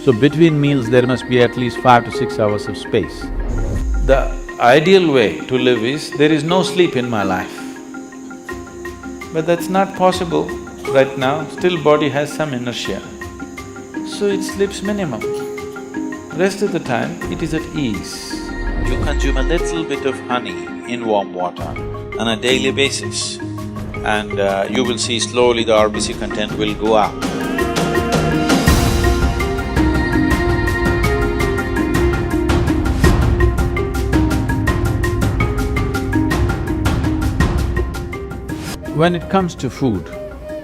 So between meals there must be at least 5 to 6 hours of space. The ideal way to live is, there is no sleep in my life. But that's not possible right now, still body has some inertia. So it sleeps minimum. Rest of the time, it is at ease. You consume a little bit of honey in warm water on a daily basis, and you will see slowly the RBC content will go up. When it comes to food,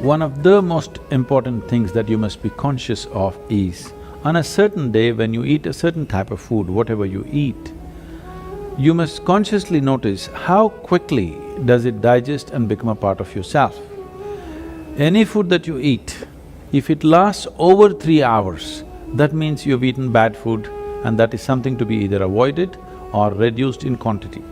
one of the most important things that you must be conscious of is, on a certain day when you eat a certain type of food, whatever you eat, you must consciously notice how quickly does it digest and become a part of yourself. Any food that you eat, if it lasts over 3 hours, that means you've eaten bad food, and that is something to be either avoided or reduced in quantity.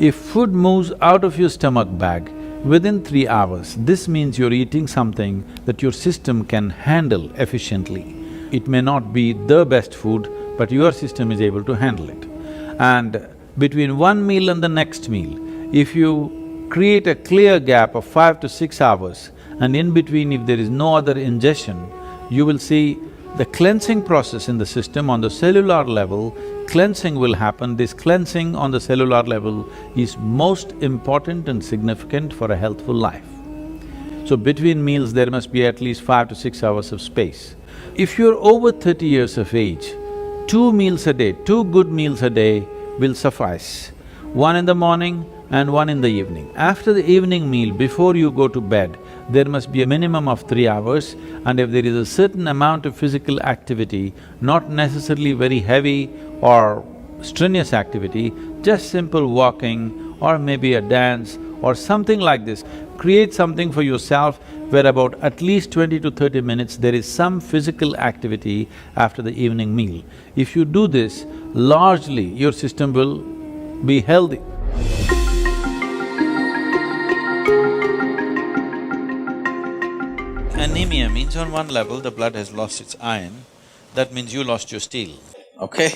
If food moves out of your stomach bag within 3 hours, this means you're eating something that your system can handle efficiently. It may not be the best food, but your system is able to handle it. And between one meal and the next meal, if you create a clear gap of 5 to 6 hours, and in between if there is no other ingestion, you will see the cleansing process in the system on the cellular level, cleansing will happen. This cleansing on the cellular level is most important and significant for a healthful life. So between meals there must be at least 5 to 6 hours of space. If you're over 30 years of age, 2 meals a day, 2 good meals a day will suffice. One in the morning and one in the evening. After the evening meal, before you go to bed, there must be a minimum of 3 hours, and if there is a certain amount of physical activity, not necessarily very heavy or strenuous activity, just simple walking or maybe a dance or something like this, create something for yourself where about at least 20 to 30 minutes there is some physical activity after the evening meal. If you do this, largely your system will be healthy. Anemia means on one level the blood has lost its iron, that means you lost your steel, okay?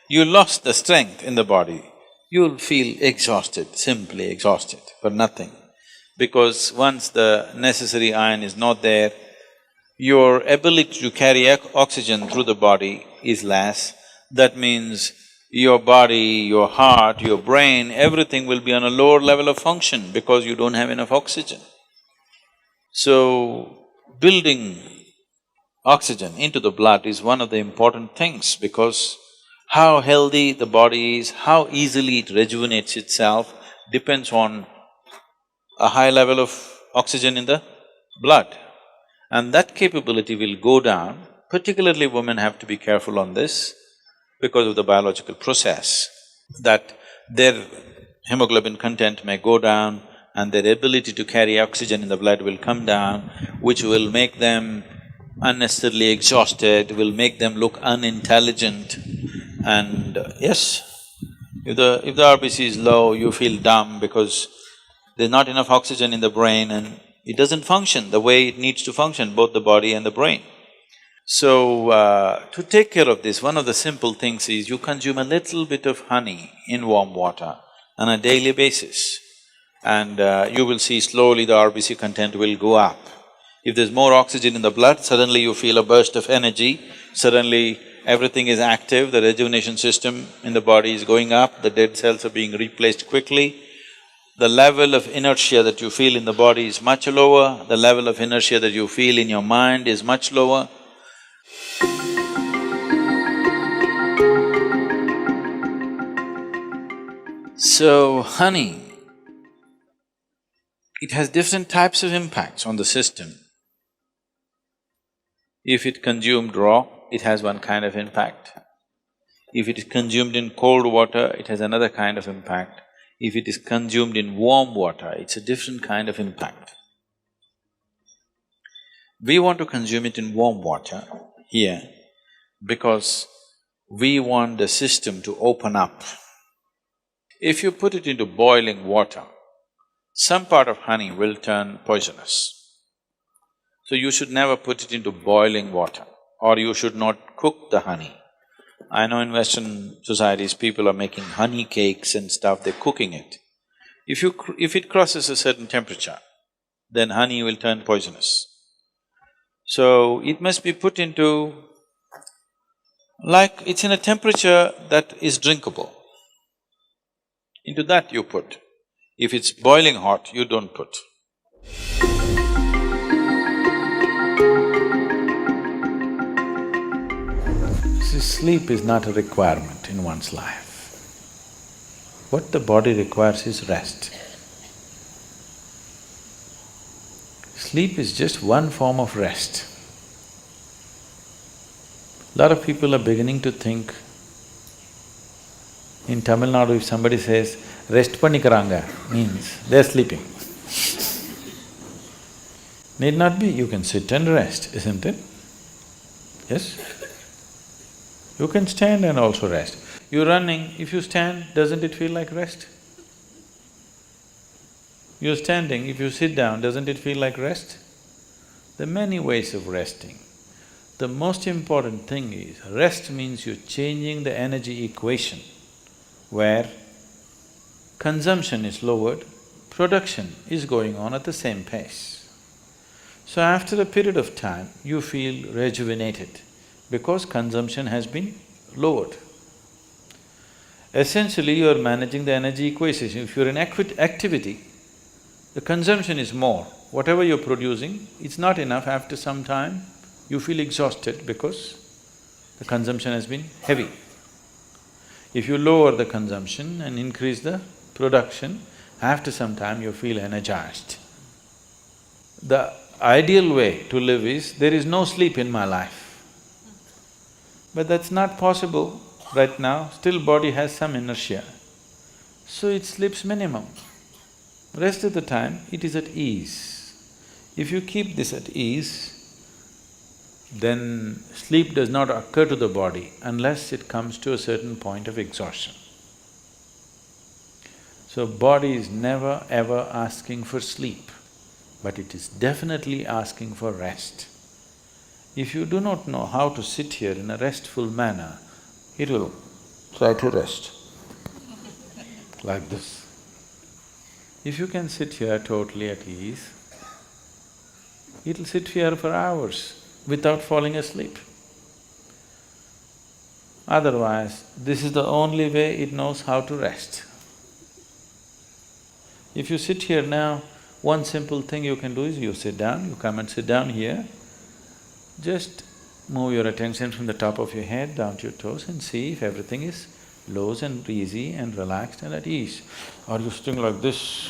You lost the strength in the body, you'll feel exhausted, simply exhausted for nothing. Because once the necessary iron is not there, your ability to carry oxygen through the body is less. That means your body, your heart, your brain, everything will be on a lower level of function because you don't have enough oxygen. So, building oxygen into the blood is one of the important things, because how healthy the body is, how easily it rejuvenates itself depends on a high level of oxygen in the blood. And that capability will go down, particularly women have to be careful on this because of the biological process, that their hemoglobin content may go down and their ability to carry oxygen in the blood will come down, which will make them unnecessarily exhausted, will make them look unintelligent. And yes, if the RBC is low, you feel dumb because there's not enough oxygen in the brain and it doesn't function the way it needs to function, both the body and the brain. So, to take care of this, one of the simple things is you consume a little bit of honey in warm water on a daily basis, and you will see slowly the RBC content will go up. If there's more oxygen in the blood, suddenly you feel a burst of energy, suddenly everything is active, the rejuvenation system in the body is going up, the dead cells are being replaced quickly. The level of inertia that you feel in the body is much lower, the level of inertia that you feel in your mind is much lower. So, honey, it has different types of impacts on the system. If it consumed raw, it has one kind of impact. If it is consumed in cold water, it has another kind of impact. If it is consumed in warm water, it's a different kind of impact. We want to consume it in warm water here because we want the system to open up. If you put it into boiling water, some part of honey will turn poisonous. So you should never put it into boiling water. or you should not cook the honey. I know in Western societies, people are making honey cakes and stuff, they're cooking it. If it crosses a certain temperature, then honey will turn poisonous. So, it must be put into… like it's in a temperature that is drinkable. Into that you put. If it's boiling hot, you don't put. See, sleep is not a requirement in one's life. What the body requires is rest. Sleep is just one form of rest. Lot of people are beginning to think, in Tamil Nadu if somebody says, rest pannikaranga, means they're sleeping. Need not be, you can sit and rest, isn't it? Yes? You can stand and also rest. You're running, if you stand, doesn't it feel like rest? You're standing, if you sit down, doesn't it feel like rest? There are many ways of resting. The most important thing is, rest means you're changing the energy equation, where consumption is lowered, production is going on at the same pace. So after a period of time, you feel rejuvenated because consumption has been lowered. Essentially, you are managing the energy equation. If you're in activity, the consumption is more. Whatever you're producing, it's not enough. After some time, you feel exhausted because the consumption has been heavy. If you lower the consumption and increase the production, after some time you feel energized. The ideal way to live is, there is no sleep in my life. But that's not possible right now, still body has some inertia. So it sleeps minimum. Rest of the time, it is at ease. If you keep this at ease, then sleep does not occur to the body unless it comes to a certain point of exhaustion. So body is never ever asking for sleep, but it is definitely asking for rest. If you do not know how to sit here in a restful manner, it will try to rest like this. If you can sit here totally at ease, it'll sit here for hours without falling asleep. Otherwise, this is the only way it knows how to rest. If you sit here now, one simple thing you can do is you sit down, you come and sit down here, just move your attention from the top of your head down to your toes and see if everything is loose and easy and relaxed and at ease. Are you sitting like this?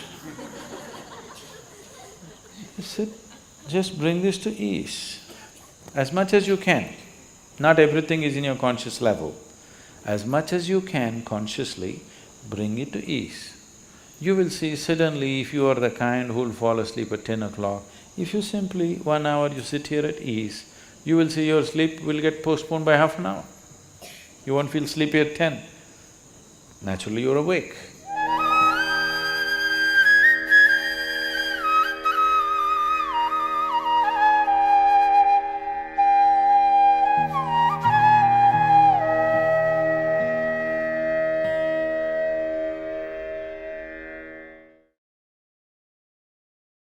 Just sit, just bring this to ease as much as you can. Not everything is in your conscious level. As much as you can consciously, bring it to ease. You will see suddenly, if you are the kind who will fall asleep at 10 o'clock, if you simply 1 hour you sit here at ease, you will see your sleep will get postponed by half an hour. You won't feel sleepy at 10. Naturally you're awake.